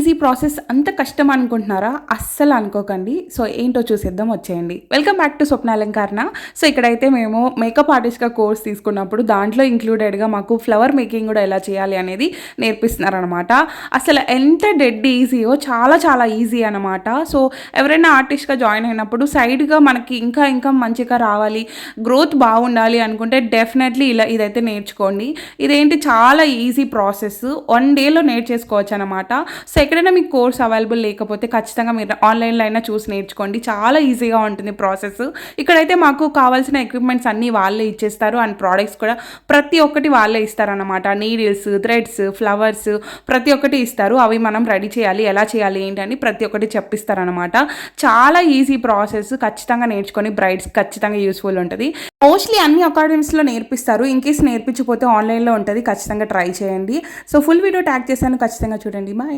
Easy process అంత కష్టం అనుకుంటున్నారా? అస్సలు అనుకోకండి. సో ఏంటో చూసేద్దాం వచ్చేయండి. వెల్కమ్ బ్యాక్ టు స్వప్న అలంకరణ. సో ఇక్కడైతే మేము మేకప్ ఆర్టిస్ట్‌గా కోర్స్ తీసుకున్నప్పుడు దాంట్లో ఇంక్లూడెడ్‌గా మాకు ఫ్లవర్ మేకింగ్ కూడా ఎలా చేయాలి అనేది నేర్పిస్తున్నారనమాట. అసలు ఎంత డెడ్ ఈజీయో చాలా చాలా ఈజీ అనమాట. సో ఎవరైనా ఆర్టిస్ట్‌గా జాయిన్ అయినప్పుడు సైడ్‌గా మనకి ఇంకా ఇంకా మంచిగా రావాలి, గ్రోత్ బాగుండాలి అనుకుంటే డెఫినెట్లీ ఇదైతే నేర్చుకోండి. ఇదేంటి చాలా ఈజీ ప్రాసెస్. 1 డేలో నేర్చేసుకోవచ్చు అనమాట. సో ఎక్కడైనా మీకు కోర్స్ అవైలబుల్ లేకపోతే ఖచ్చితంగా మీరు ఆన్లైన్లో అయినా చూసి నేర్చుకోండి. చాలా ఈజీగా ఉంటుంది ప్రాసెస్. ఇక్కడైతే మాకు కావాల్సిన ఎక్విప్మెంట్స్ అన్నీ వాళ్ళే ఇచ్చేస్తారు అండ్ ప్రోడక్ట్స్ కూడా ప్రతి ఒక్కటి వాళ్ళే ఇస్తారనమాట. నీడిల్స్, థ్రెడ్స్, ఫ్లవర్స్ ప్రతి ఒక్కటి ఇస్తారు. అవి మనం రెడీ చేయాలి, ఎలా చేయాలి ఏంటని ప్రతి ఒక్కటి చెప్పిస్తారనమాట. చాలా ఈజీ ప్రాసెస్. ఖచ్చితంగా నేర్చుకొని బ్రైడ్స్ ఖచ్చితంగా యూస్ఫుల్ ఉంటుంది. మోస్ట్లీ అన్ని అకాడమీస్లో నేర్పిస్తారు. ఇన్ కేస్ నేర్పించకపోతే ఆన్లైన్లో ఉంటుంది. ఖచ్చితంగా ట్రై చేయండి. సో ఫుల్ వీడియో ట్యాగ్ చేశాను, ఖచ్చితంగా చూడండి. బాయ్.